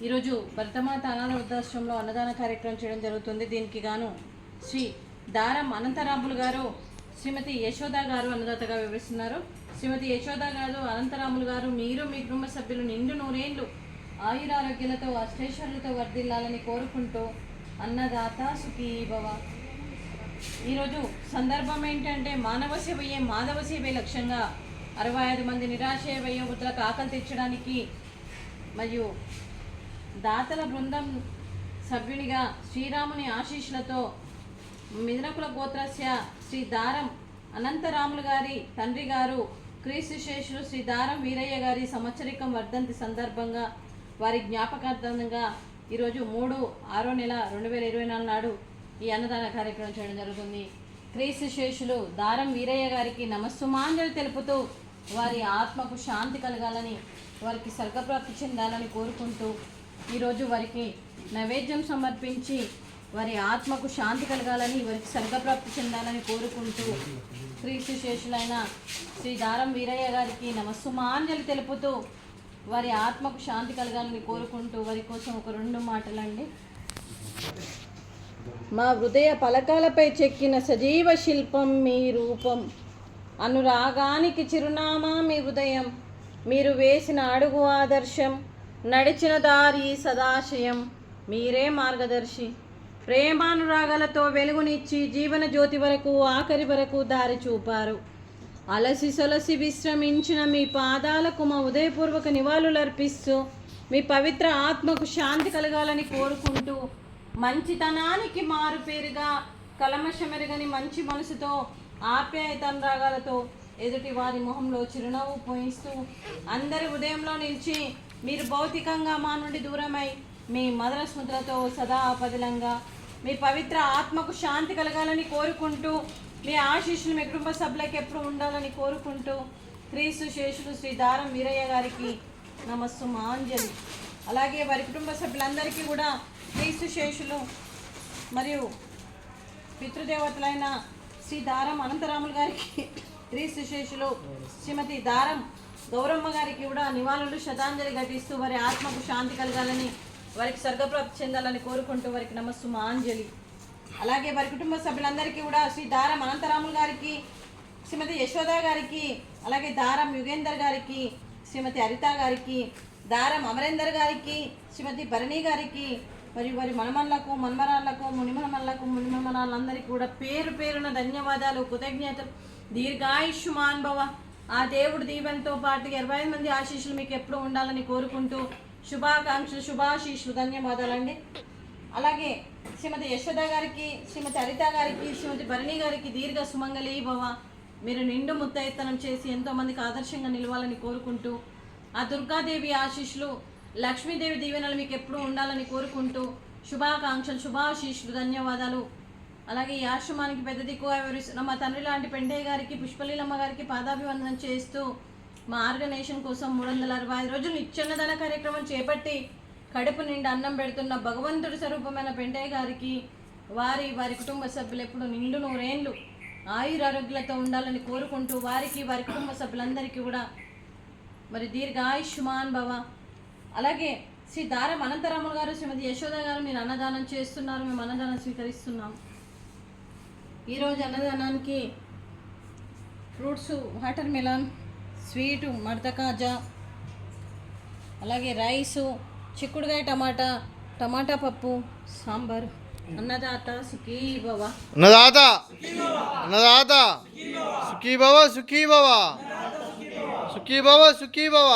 ఈరోజు భరతమాత అనాథ వృద్ధాశ్రమంలో అన్నదాన కార్యక్రమం చేయడం జరుగుతుంది. దీనికి గాను శ్రీ దారం అనంతరాములు గారు, శ్రీమతి యశోద గారు అన్నదాతగా వివరిస్తున్నారు. శ్రీమతి యశోద గారు, అనంతరాములు గారు, మీరు మీ కుటుంబ సభ్యులు నిండు నూరేళ్లు ఆయురారోగ్యాలతో అష్టైశ్వర్యాలతో వర్ధిల్లాలని కోరుకుంటూ అన్నదాత సుఖీ భవ. ఈరోజు సందర్భం ఏంటంటే మానవ సేవయే మాధవ సేవే లక్ష్యంగా 65 మంది నిరాశయ వయోవృద్ధులకు ఆకలి తీర్చడానికి మరియు దాతల బృందం సభ్యునిగా శ్రీరాముని ఆశీస్సులతో మిథునకుల గోత్రస్య శ్రీ దారం అనంతరాములు గారి తండ్రి గారు క్రీస్తు శేషులు శ్రీ దారం వీరయ్య గారి సంవత్సరికం వర్ధంతి సందర్భంగా వారి జ్ఞాపకార్థంగా ఈరోజు 3/6/2024 నాడు ఈ అన్నదాన కార్యక్రమం చేయడం జరుగుతుంది. క్రీస్తు శేషులు దారం వీరయ్య గారికి నమస్సుమాంజలి తెలుపుతూ వారి ఆత్మకు శాంతి కలగాలని, వారికి స్వర్గప్రాప్తి చెందాలని కోరుకుంటూ ఈరోజు వారికి నైవేద్యం సమర్పించి వారి ఆత్మకు శాంతి కలగాలని, వారికి స్వర్గప్రాప్తి చెందాలని కోరుకుంటూ క్రీస్తు శేషులైన శ్రీ దారం వీరయ్య గారికి నమస్సుమాంజలి తెలుపుతూ వారి ఆత్మకు శాంతి కలగాలని కోరుకుంటూ వారి కోసం ఒక 2 మాటలండి. మా హృదయ పలకాలపై చెక్కిన సజీవ శిల్పం మీ రూపం, అనురాగానికి చిరునామా మీ హృదయం, మీరు వేసిన అడుగు ఆదర్శం, నడిచిన దారి సదాశయం, మీరే మార్గదర్శి. ప్రేమానురాగాలతో వెలుగునిచ్చి జీవన జ్యోతి వరకు ఆఖరి వరకు దారి చూపారు. అలసి సొలసి విశ్రమించిన మీ పాదాలకు మా ఉదయపూర్వక నివాళులర్పిస్తూ మీ పవిత్ర ఆత్మకు శాంతి కలగాలని కోరుకుంటూ మంచితనానికి మారు పేరుగా కలమషమెరగని మంచి మనసుతో ఆప్యాయతనురాగాలతో ఎదుటి వారి మొహంలో చిరునవ్వు పోయిస్తూ అందరి ఉదయంలో నిలిచి మీరు భౌతికంగా మా నుండి దూరమై మీ మధుర స్మృతులతో సదా పదిలంగా మీ పవిత్ర ఆత్మకు శాంతి కలగాలని కోరుకుంటూ మీ ఆశీస్సులు మీ కుటుంబ సభ్యులకు ఎప్పుడు ఉండాలని కోరుకుంటూ క్రీస్తు శేషులు శ్రీ దారం వీరయ్య గారికి నమస్సుమాంజలి. అలాగే వారి కుటుంబ సభ్యులందరికీ కూడా క్రీస్తు శేషులు మరియు పితృదేవతలైన శ్రీ దారం అనంతరాములు గారికి, క్రీస్తు శేషులు శ్రీమతి దారం గౌరమ్మ గారికి కూడా నివాళులు శ్రద్ధాంజలి ఘటిస్తూ వారి ఆత్మకు శాంతి కలగాలని, వారికి స్వర్గప్రాప్తి చెందాలని కోరుకుంటూ వారికి నమస్సుమాంజలి. అలాగే వారి కుటుంబ సభ్యులందరికీ కూడా శ్రీ దారం అనంతరాములు గారికి, శ్రీమతి యశోద గారికి, అలాగే దారం యుగేందర్ గారికి, శ్రీమతి హరిత గారికి, దారం అమరేందర్ గారికి, శ్రీమతి భరణి గారికి మరియు వారి మనమన్లకు మన్మరాళ్లకు మునిమనమల్లకు మునిమనమరాళ్ళందరికీ కూడా పేరు పేరున ధన్యవాదాలు, కృతజ్ఞతలు. దీర్ఘాయుష్మాన్ భవ. ఆ దేవుడి దీవెనతో పాటు 25 మంది ఆశీస్సులు మీకు ఎప్పుడు ఉండాలని కోరుకుంటూ శుభాకాంక్షలు, శుభాశీస్సులు, ధన్యవాదాలండి. అలాగే శ్రీమతి యశోద గారికి, శ్రీమతి హరిత గారికి, శ్రీమతి భరణి గారికి దీర్ఘ సుమంగళీ భవ. మీరు నిండు ముత్తైత్తనం చేసి ఎంతోమందికి ఆదర్శంగా నిలవాలని కోరుకుంటూ ఆ దుర్గాదేవి ఆశీస్సులు, లక్ష్మీదేవి దీవెనలు మీకు ఎప్పుడూ ఉండాలని కోరుకుంటూ శుభాకాంక్షలు, శుభాశీస్సులు, ధన్యవాదాలు. అలాగే ఈ ఆశ్రమానికి పెద్ద దిక్కుగా వివరిస్తున్న మా తండ్రి లాంటి పెండయ్య గారికి, పుష్పలీలమ్మ గారికి పాదాభివందనం చేస్తూ మా ఆర్గనైజేషన్ కోసం 365 రోజులు నిత్యన్నదాన కార్యక్రమం చేపట్టి కడుపు నిండా అన్నం పెడుతున్న భగవంతుడి స్వరూపమైన పెండయ్య గారికి, వారి కుటుంబ సభ్యులు ఎప్పుడు నిండు నూరేళ్లు ఆయురారోగ్యాలతో ఉండాలని కోరుకుంటూ వారికి, వారి కుటుంబ సభ్యులందరికీ కూడా మరి దీర్ఘాయుష్మాన్ భవ. అలాగే శ్రీ దారం అనంతరాములు గారు, శ్రీమతి యశోద గారు మీరు అన్నదానం చేస్తున్నారు, మేము అన్నదానం స్వీకరిస్తున్నాం. ఈరోజు అన్నదానానికి fruits, water melon, sweet, madatha kaja, అలాగే రైసు, చిక్కుడుకాయ టమాటా, టమాటా పప్పు, సాంబారు. అన్నదాత సుఖీ భవ. అన్నదాత అన్నదాత సుఖీ భవ, సుఖీ భవ, సుఖీ భవ, సుఖీ భవ.